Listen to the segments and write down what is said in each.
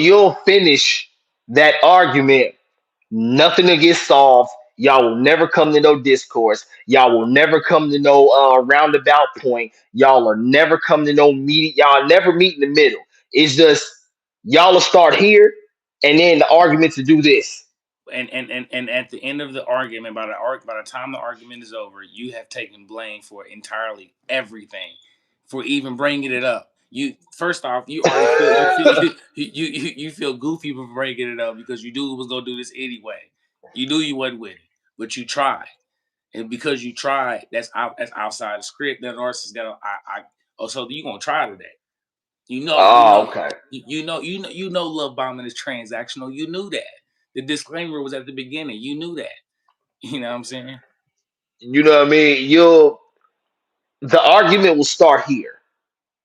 you'll finish that argument, nothing will get solved. Y'all will never come to no discourse. Y'all will never come to no roundabout point. Y'all will never come to no meet. Y'all never meet in the middle. It's just y'all will start here, and then the argument to do this. And at the end of the argument, by the time the argument is over, you have taken blame for entirely everything, for even bringing it up. You first off, you already you feel goofy for bringing it up because you knew it was gonna do this anyway. You knew you wasn't with it, but you tried, and because you tried, that's outside the script. That narcissist got oh, so you gonna try today? Oh, okay. You know, love bombing is transactional. You knew that. The disclaimer was at the beginning. You knew that. You know what I'm saying? You know what I mean? You'll the argument will start here.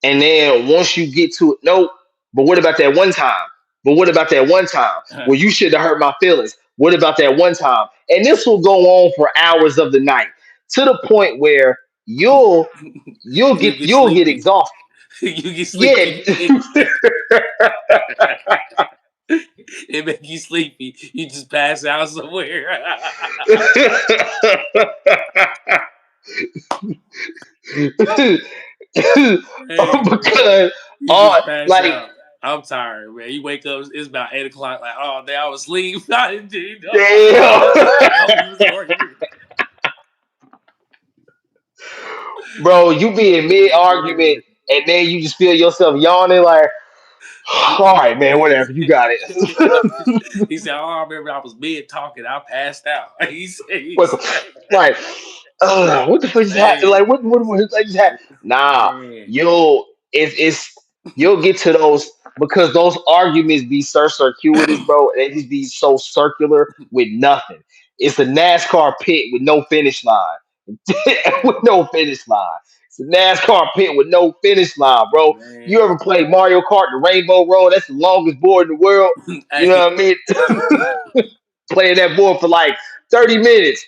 And then once you get to it, nope. But what about that one time? But what about that one time? Well, you should have hurt my feelings. What about that one time? And this will go on for hours of the night to the point where You get you'll get sleepy. exhausted. You get Yeah. sleepy. It make you sleepy. You just pass out somewhere. Hey, Because you just pass like out. I'm tired, man. You wake up, it's about 8 o'clock. Like, oh, day I was asleep. I didn't do damn. Bro, you be in mid argument and then you just feel yourself yawning like, all right, man, whatever, you got it. He said, "Oh, I remember I was mid talking. I passed out." He What's said, like, what the fuck just happened? "Hey, Like, what just happened? Nah, man, you'll get to those because those arguments be so circuitous, bro. They just be so circular with nothing. It's a NASCAR pit with no finish line. With no finish line. It's a NASCAR pit with no finish line, bro. You man, ever play Mario Kart the Rainbow Road? That's the longest board in the world. You know hey, what I mean? Playing that board for like 30 minutes.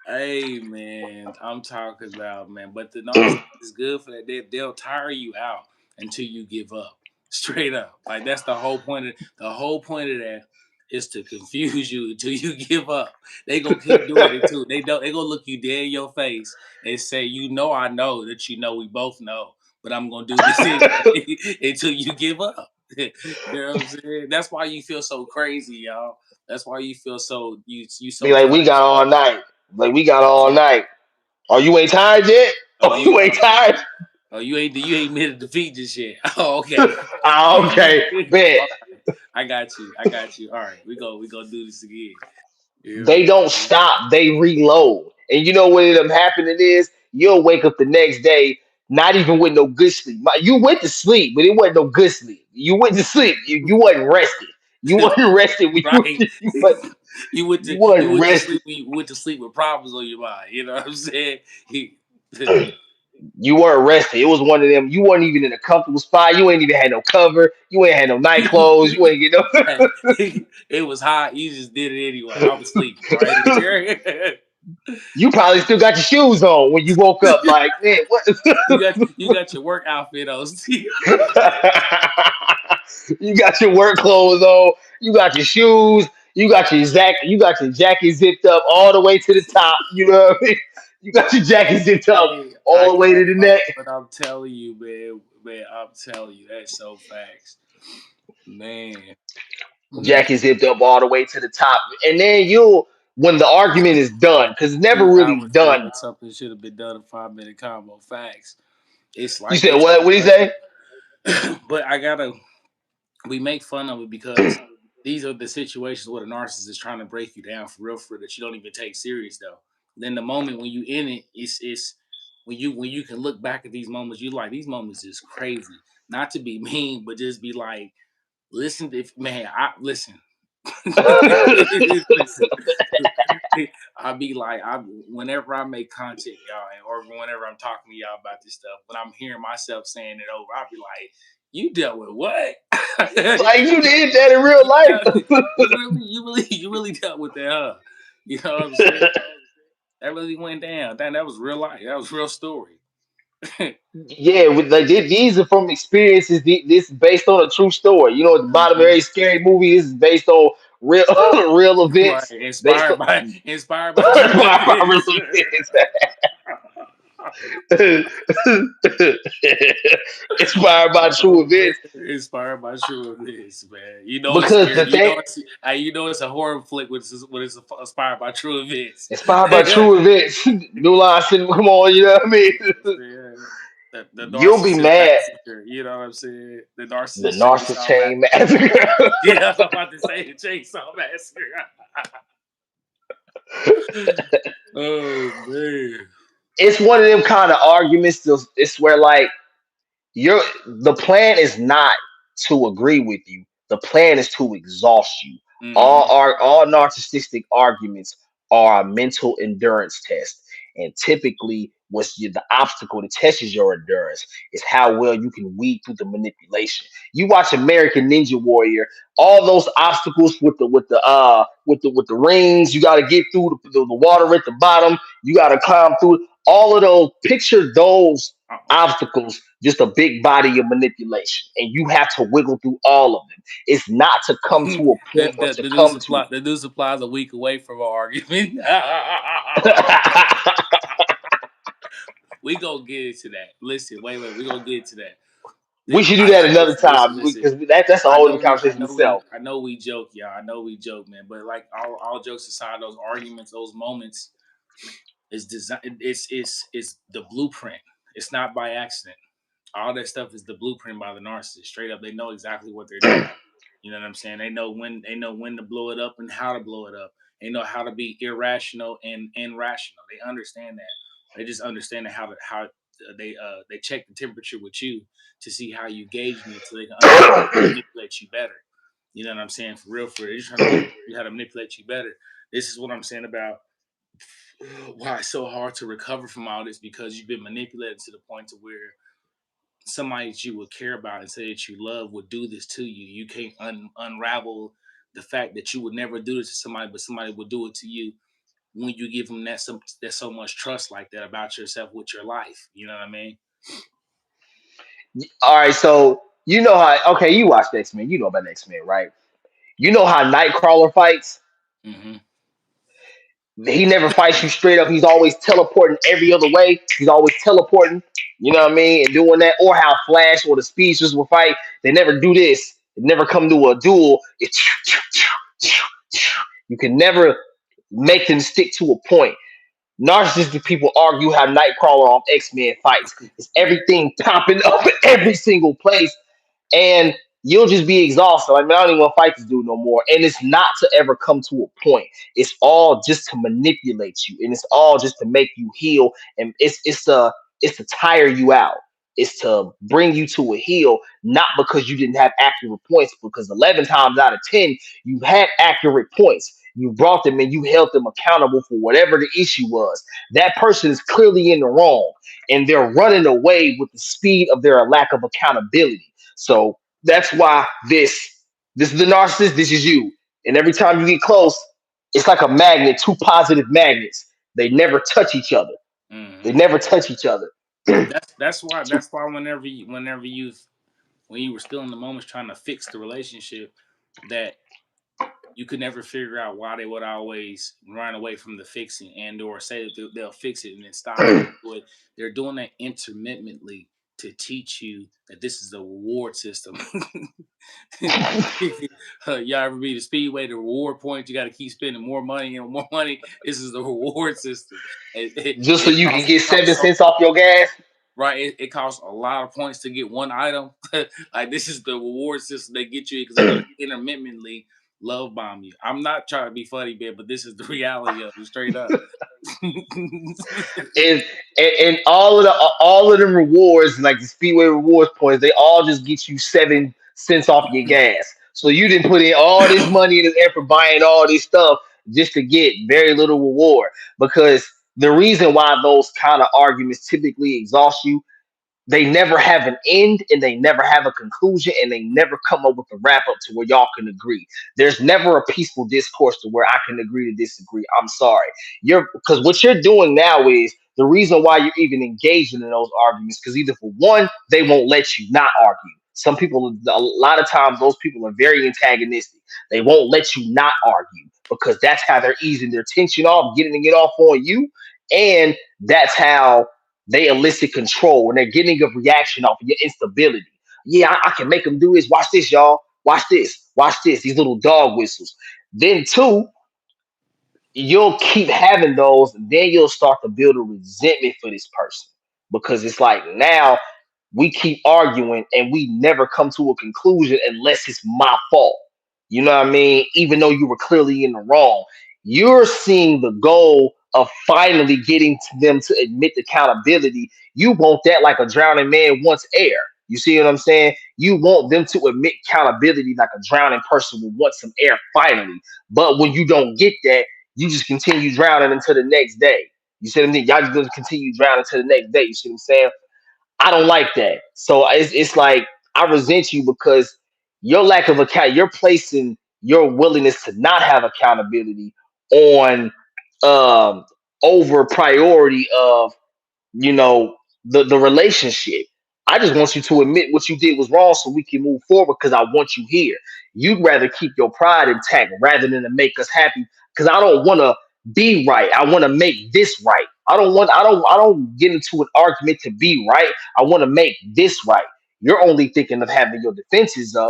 hey, man." I'm talking about, man. But the narcissist is good for that. They'll tire you out until you give up. Straight up, like that's the whole point. The whole point of that is to confuse you until you give up. They gonna keep doing it too. They don't. They gonna look you dead in your face and say, "You know, I know that you know. We both know, but I'm gonna do this anyway until you give up." You know what I'm saying? That's why you feel so crazy, y'all. That's why you feel so you Be so like, we got tired. all night. Like, we got all night. Oh, you ain't tired yet? Oh, Oh, you ain't tired? you ain't made a defeat just yet. Oh, okay. Ah, okay, bet. All right. I got you. I got you. All right, we gonna do this again. You They know. don't stop. They reload. And you know what ended up happening is you'll wake up the next day not even with no good sleep. You went to sleep, but it wasn't no good sleep. You went to sleep. You wasn't rested. You wasn't rested. Right. You wasn't You went to rested. sleep. You went to sleep with problems on your mind. You know what I'm saying? You weren't rested. It was one of them. You weren't even in a comfortable spot. You ain't even had no cover. You ain't had no night clothes. You ain't get no. It was hot. You just did it anyway. I was sleeping right here. You probably still got your shoes on when you woke up. Like, man, what? You got your work outfit on. You got your work clothes on. You got your shoes. You got your You got your jacket zipped up all the way to the top. You know what I mean? You got your jacket zipped up Hey, I all the way to can't, the neck. but I'm telling you, man, I'm telling you, that's so facts, man. Mm. Jacket zipped up all the way to the top, and then you'll when the argument is done because it's never 3 hours really doing done. something should have been done in 5 minute combo. Facts. It's You like said that, what? What do you say? but we make fun of it because these are the situations where the narcissist is trying to break you down for real, that you don't even take serious though. Then the moment when you in it, it's when you can look back at these moments, you like these moments is crazy. Not to be mean, but just be like, listen, if man, I listen. Listen, I be like, whenever I make content, y'all, or whenever I'm talking to y'all about this stuff, when I'm hearing myself saying it over, I'll be like, "You dealt with what? Like you did that in real life. You really dealt with that, huh? You know what I'm saying? That really went down. That was real life. That was real story." Yeah, with like these are from experiences. This is based on a true story. You know, at the bottom of Mhm. every scary movie, this is based on real real Right, events. Based on inspired by true real events. events. Inspired by true Oh man, events. inspired by true events, man. You know it's Because the scary. thing, You know it's a horror flick when it's inspired by true events. inspired by You true events. New Line Cinema, come on, you know what I mean? know what I'm saying? The You'll be narcissist mad. massacre. You know what I'm saying? The The narcissist narcissist chainsaw chain massacre. massacre. Yeah, I'm about to say the chainsaw massacre. Oh man. It's one of them kind of arguments. It's where like you're the plan is not to agree with you. The plan is to exhaust you. Hmm. All narcissistic arguments are a mental endurance test. And typically the obstacle that tests your endurance is how well you can weed through the manipulation. You watch American Ninja Warrior, all those obstacles with the rings, you gotta get through the water at the bottom, you gotta climb through all of those, picture those obstacles, just a big body of manipulation, and you have to wiggle through all of them. It's not to come to a point or to come to. The new supply is a week away from our argument. We gonna get into that. Listen, wait, we gonna get into that. We should do that another time Listen. because that's a whole other conversation itself. I know we joke, y'all. I know we joke, man. But like all jokes aside, those arguments, those moments is design. It's the blueprint. It's not by accident. All that stuff is the blueprint by the narcissist. Straight up, they know exactly what they're doing. You know what I'm saying? They know when to blow it up and how to blow it up. They know how to be irrational and rational. They understand that. They just understand how they check the temperature with you to see how you gauge me, so they can understand how to manipulate you better. You know what I'm saying? For real, for real. They're just trying to figure out how to manipulate you better. This is what I'm saying about why it's so hard to recover from all this, because you've been manipulated to the point to where somebody that you would care about and say that you love would do this to you. You can't unravel the fact that you would never do this to somebody, but somebody would do it to you when you give them that so much trust like that about yourself with your life. You know what I mean? All right, so you know how? Okay, you watch X Men. You know about X Men, right? You know how Nightcrawler fights. Hmm. He never fights you straight up. He's always teleporting every other way. He's always teleporting. You know what I mean? And doing that, or how Flash or the Speedsters will fight. They never do this. They never come to a duel. It's you can never make them stick to a point. Narcissistic people argue how Nightcrawler on X Men fights. It's everything popping up in every single place, and you'll just be exhausted. Like, man, I don't even want to fight this dude no more. And it's not to ever come to a point. It's all just to manipulate you, and it's all just to make you heal, and it's to tire you out. It's to bring you to a heel, not because you didn't have accurate points, because 11 times out of 10, you had accurate points. You brought them and you held them accountable for whatever the issue was. That person is clearly in the wrong, and they're running away with the speed of their lack of accountability. So that's why this is the narcissist, this is you. And every time you get close, it's like a magnet, two positive magnets. They never touch each other. They Hmm. never touch each other. That's why whenever you when you were still in the moments trying to fix the relationship, that you could never figure out why they would always run away from the fixing and or say that they'll fix it and then stop it. But they're doing that intermittently to teach you that this is a reward system. Y'all ever be the speedway, the reward point? You got to keep spending more money and more money. This is the reward system. Just so you can get It costs 7 cents off your gas. right. It costs a lot of points to get one item. Like this is the reward system they get you because they're gonna intermittently love bomb you. I'm not trying to be funny, man, but this is the reality of it, straight up. and, and all of them rewards, like the speedway rewards points, they all just get you 7 cents off your gas. So you didn't put in all this money and effort buying all this stuff just to get very little reward. Because the reason why those kind of arguments typically exhaust you, they never have an end and they never have a conclusion and they never come up with a wrap up to where y'all can agree. There's never a peaceful discourse to where I can agree to disagree. I'm sorry. You're because what you're doing now is the reason why you're even engaging in those arguments, because either for one, they won't let you not argue. Some people, a lot of times, those people are very antagonistic. They won't let you not argue because that's how they're easing their tension off, getting it off on you, and that's how they elicit control and they're getting a reaction off of your instability. Yeah, I can make them do this. Watch this, y'all. Watch this. Watch this. These little dog whistles. Then two, you'll keep having those, and then you'll start to build a resentment for this person because it's like now we keep arguing and we never come to a conclusion unless it's my fault. You know what I mean? Even though you were clearly in the wrong, you're seeing the goal of finally getting to them to admit accountability. You want that like a drowning man wants air. You see what I'm saying? You want them to admit accountability like a drowning person will want some air finally. But when you don't get that, you just continue drowning until the next day. You see what I mean? Y'all just gonna continue drowning until the next day. You see what I'm saying? I don't like that. So it's like I resent you because your lack of account, you're placing your willingness to not have accountability on um over priority of the relationship. I just want you to admit what you did was wrong so we can move forward because I want you here. You'd rather keep your pride intact rather than to make us happy because I don't want to be right. I want to make this right. I don't get into an argument to be right. I want to make this right. You're only thinking of having your defenses up,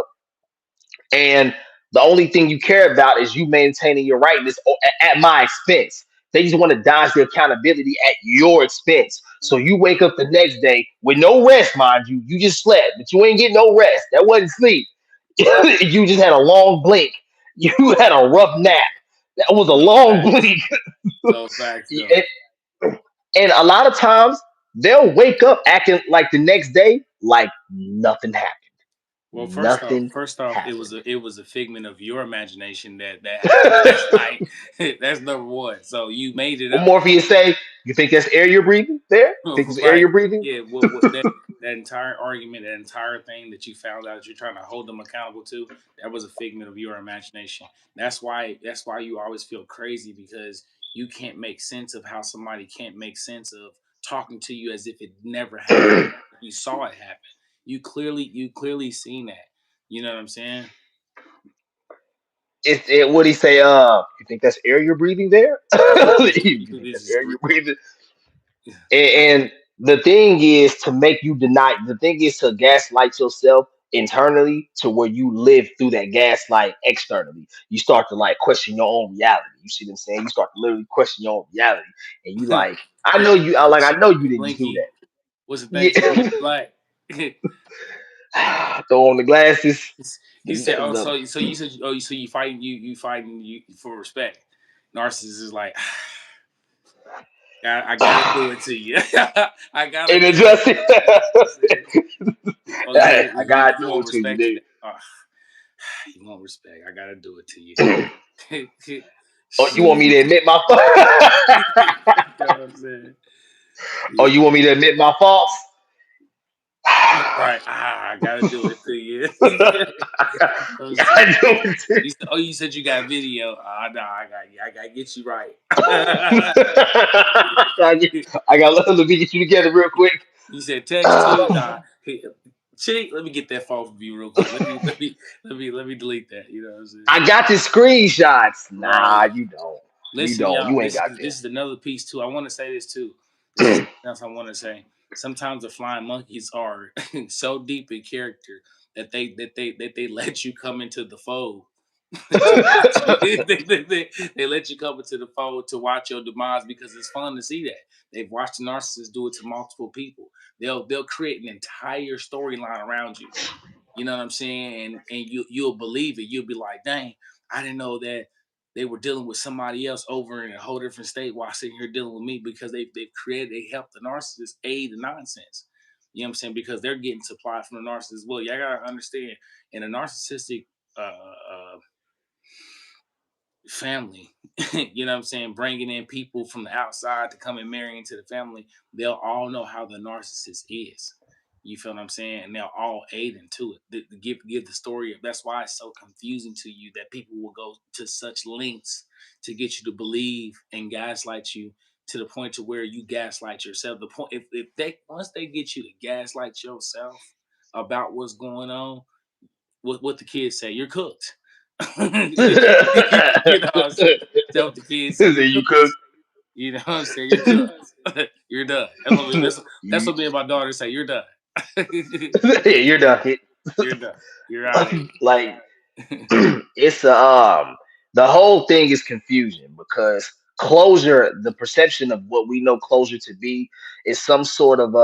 and the only thing you care about is you maintaining your rightness at my expense. They just want to dodge your accountability at your expense. So you wake up the next day with no rest, mind you. You just slept, but you ain't getting no rest. That wasn't sleep. You just had a long blink. You had a rough nap. That was a Those long facts. blink. Those facts, though. and, and a lot of times they'll wake up acting like the next day like nothing happened. Well, Nothing first off, happened. it was a figment of your imagination that happened last night. That's number one. So you made it What up. Morpheus say? You think that's air you're breathing there? You think it's air Right. you're breathing? Yeah. What that entire argument, that entire thing that you found out that you're trying to hold them accountable to, that was a figment of your imagination. That's why you always feel crazy because you can't make sense of how somebody can't make sense of talking to you as if it never happened. You saw it happen. You clearly seen that. You know what I'm saying? What he say? You think that's air you're breathing there? You think This that's is air you're breathing? And the thing is to make you deny. The thing is to gaslight yourself internally to where you live through that gaslight externally. You start to like question your own reality. You see what I'm saying? You start to literally question your own reality, and you like, I know you. I know you didn't do Blinky. that. What's the thing? Yeah. Black. Throw on the glasses. He The, said, "Oh, the, so you said, oh, so you fighting you for respect." Narcissist is like, I gotta do it to you. I gotta and do it adjust to it. you. You know what I'm saying? Oh, I gotta you do want it to you, respect dude. today? Oh, you want respect? I gotta do it to you. Oh, you want me to Sheesh. admit my You know what I'm saying? Oh, Yeah. you want me to admit my faults? Right. I gotta do it to you. I'm Gotta saying. do it to You said, oh, you said you got video. No, I gotta get you right. I got let me get you together real quick. You said text too. Nah, hey, cheat. Let me get that phone from you real quick. Let me delete that. You know what I'm saying? I got the screenshots. Nah, Right. you don't. You Listen, don't. y'all. You ain't got This them. is another piece too. I want to say this too. This is something else I want to say. Sometimes the flying monkeys are so deep in character that they let you come into the fold to watch you. They let you come into the fold to watch your demise because it's fun to see that. They've watched narcissists do it to multiple people. They'll create an entire storyline around you. You know what I'm saying? And you'll believe it. You'll be like, dang, I didn't know that they were dealing with somebody else over in a whole different state while sitting here dealing with me because they helped the narcissist aid the nonsense. You know what I'm saying? Because they're getting supply from the narcissist as well. Y'all gotta understand in a narcissistic family, you know what I'm saying, bringing in people from the outside to come and marry into the family, they'll all know how the narcissist is. You feel what I'm saying? And they'll all aid into it. Give the story of that's why it's so confusing to you that people will go to such lengths to get you to believe and gaslight you to the point to where you gaslight yourself. The point if they once they get you to gaslight yourself about what's going on, what the kids say, you're cooked. You know what I'm saying? Tell what the kids say, you're You cooked. cook. You know what I'm saying? You're cooked. You're done. That's You, what me and my daughter say. You're done. yeah, you're done. You're done. You're out of Like here. it's the whole thing is confusion because closure, the perception of what we know closure to be, is some sort of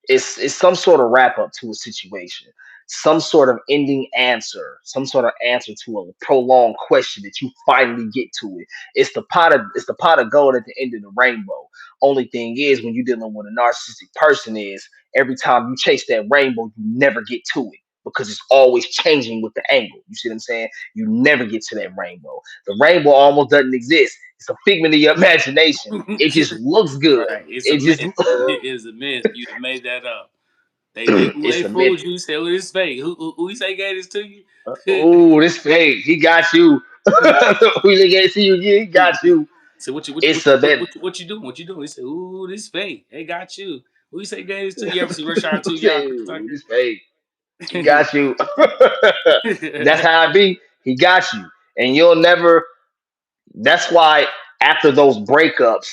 it's some sort of wrap up to a situation, some sort of ending answer, some sort of answer to a prolonged question that you finally get to it. It's the pot of gold at the end of the rainbow. Only thing is, when you're dealing with a narcissistic person, is every time you chase that rainbow, you never get to it because it's always changing with the angle. You see what I'm saying? You never get to that rainbow. The rainbow almost doesn't exist. It's a figment of your imagination. It just looks good. Right. It's a It just myth. It's a myth. You done made that up. They it's a myth. fooled you. Say, oh, this fake. Who you say gave this to you? Oh, this fake. He got you. We can't see you. Yeah, he got you. So what you what, It's what, a what, that. what you doing? What you doing? He said, ooh, this fake. They got you. Who you say gave this to you? You ever see Rush Hour 2? Y'all, Say, Chris "Ooh, Tucker? this fake. He got you. That's how I be. He got you, and you'll never. That's why after those breakups,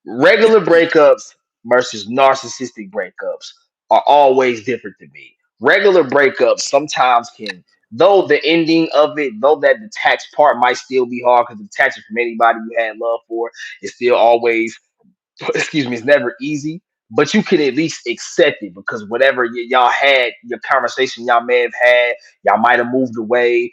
regular breakups versus narcissistic breakups are always different to me. Regular breakups sometimes can, though the ending of it, though that detached part might still be hard because detaching from anybody you had love for is still always excuse me, it's never easy, but you can at least accept it because whatever y'all had, your conversation y'all may have had, y'all might have moved away.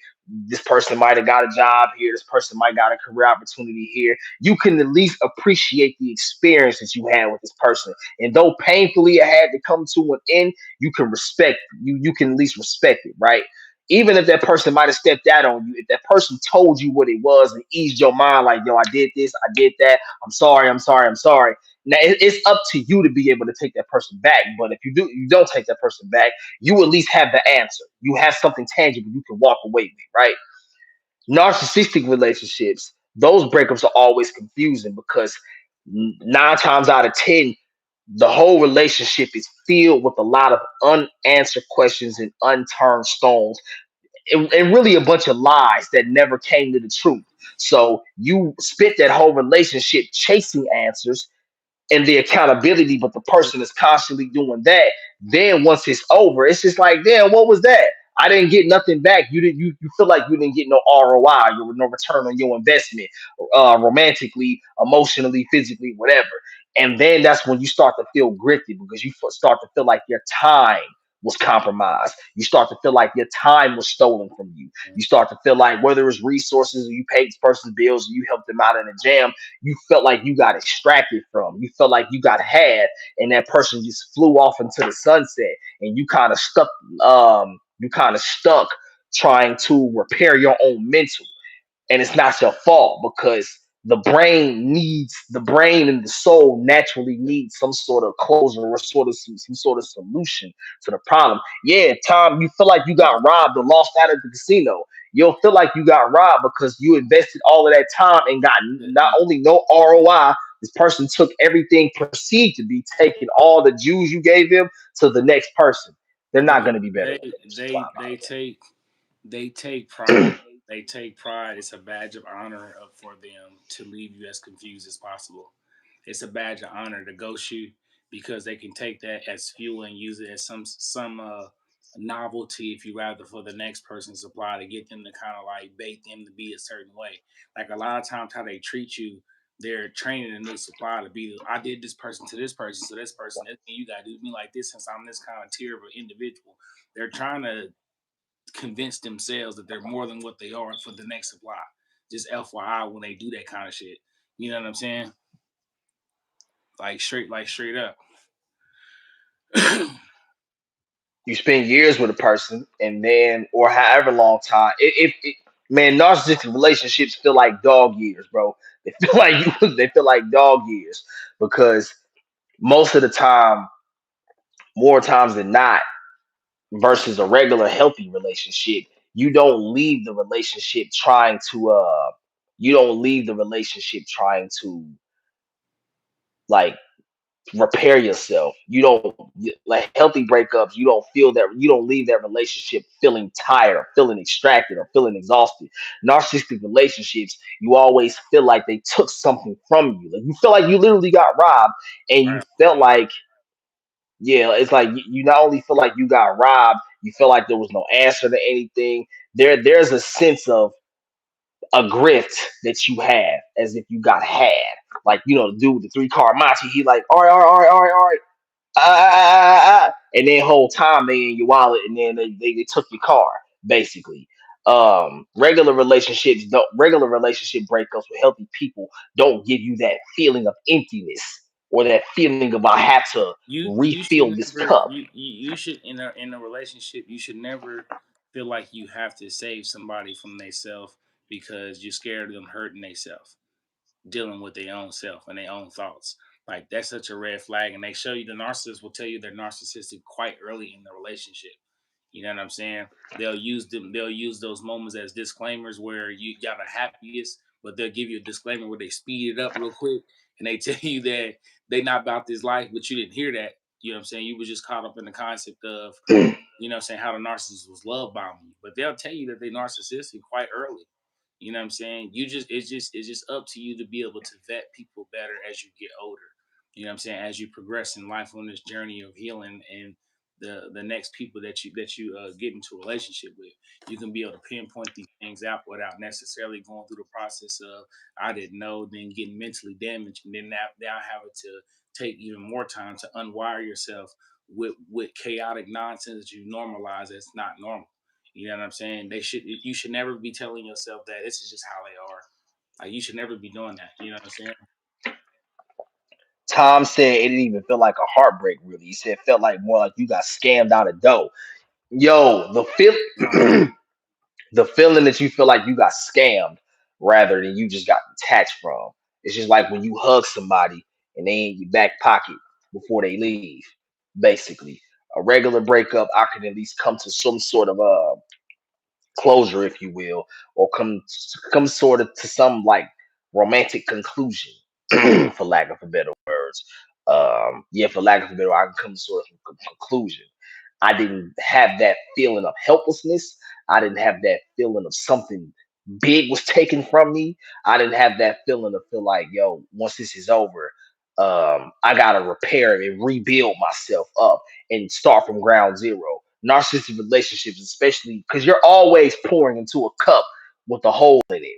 This person might have got a job here. This person might got a career opportunity here. You can at least appreciate the experience that you had with this person, and though painfully it had to come to an end, you can respect you. You can at least respect it, right? Even if that person might have stepped out on you, if that person told you what it was and eased your mind, like, yo, I did this, I did that, I'm sorry, I'm sorry, I'm sorry. Now it's up to you to be able to take that person back. But if you don't take that person back, you at least have the answer. You have something tangible you can walk away with, right? Narcissistic relationships, those breakups are always confusing because 9 times out of 10, the whole relationship is filled with a lot of unanswered questions and unturned stones, and really a bunch of lies that never came to the truth. So you spent that whole relationship chasing answers and the accountability, but the person is constantly doing that. Then once it's over, it's just like, damn, what was that? I didn't get nothing back. You didn't. You feel like you didn't get no ROI, no return on your investment, romantically, emotionally, physically, whatever. And then that's when you start to feel gritty because you start to feel like your time was compromised. You start to feel like your time was stolen from you. You start to feel like whether it's resources or you paid this person's bills or you helped them out in a jam, you felt like you got extracted from. You felt like you got had, and that person just flew off into the sunset, and you kind of stuck. You kind of stuck trying to repair your own mental, and it's not your fault because the brain and the soul naturally needs some sort of closure or some sort of solution to the problem. Yeah, Tom, you feel like you got robbed or lost out at the casino. You'll feel like you got robbed because you invested all of that time and got not only no ROI. This person took everything perceived to be, taking all the Jews you gave them to the next person. They're not Look, going to be better they relationships. they they take they take pride. They take pride. It's a badge of honor for them to leave you as confused as possible. It's a badge of honor to ghost you because they can take that as fuel and use it as some novelty, if you rather, for the next person's supply to get them to kind of like bait them to be a certain way. Like a lot of times, how they treat you, they're training a new supply to be. I did this person to this person, so this person, you got to do me like this since I'm this kind of tier of an individual. They're trying to convince themselves that they're more than what they are for the next supply. Just FYI when they do that kind of shit. You know what I'm saying? Like straight up. You spend years with a person and then or however long time man, narcissistic relationships feel like dog years, bro. They feel like they feel like dog years because most of the time, more times than not, versus a regular healthy relationship, you don't leave the relationship trying to you don't leave the relationship trying to like repair yourself. You don't like healthy breakups. You don't feel that. You don't leave that relationship feeling tired, or feeling extracted, or feeling exhausted. Narcissistic relationships, you always feel like they took something from you. Like you feel like you literally got robbed, and you Right. felt like yeah, it's like you not only feel like you got robbed, you feel like there was no answer to anything. There's a sense of a grift that you have as if you got had. Like, the dude with the three-car Machi, he like, all right, and then whole time they in your wallet, and then they took your car, basically. Regular relationship breakups with healthy people don't give you that feeling of emptiness or that feeling of I have to You should refill this never cup. you should in a relationship you should never feel like you have to save somebody from themselves because you're scared of them hurting themselves, dealing with their own self and their own thoughts. Like that's such a red flag. And they show you the narcissist will tell you they're narcissistic quite early in the relationship. You know what I'm saying? They'll use those moments as disclaimers where you got the happiest, but they'll give you a disclaimer where they speed it up real quick and they tell you that they not about this life, but you didn't hear that. You know what I'm saying? You were just caught up in the concept of, you know what I'm saying, how the narcissist was love bombing you. But they'll tell you that they narcissistic quite early. You know what I'm saying? It's just up to you to be able to vet people better as you get older. You know what I'm saying? As you progress in life on this journey of healing and the next people that you get into a relationship with, you can be able to pinpoint these things out without necessarily going through the process of I didn't know, then getting mentally damaged, and then now having to take even more time to unwire yourself with chaotic nonsense that you normalize as not normal. You know what I'm saying? You should never be telling yourself that this is just how they are. Like you should never be doing that. You know what I'm saying? Tom said it didn't even feel like a heartbreak, really. He said it felt like more like you got scammed out of dough. Yo, the feeling that you feel like you got scammed rather than you just got detached from. It's just like when you hug somebody and they in your back pocket before they leave, basically. A regular breakup, I can at least come to some sort of closure, if you will, or come sort of to some like romantic conclusion, for lack of a better words. Yeah, for lack of a better, I can come to sort of a conclusion. I didn't have that feeling of helplessness. I didn't have that feeling of something big was taken from me. I didn't have that feeling of feel like, yo, once this is over, I gotta repair and rebuild myself up and start from ground zero. Narcissistic relationships, especially because you're always pouring into a cup with a hole in it.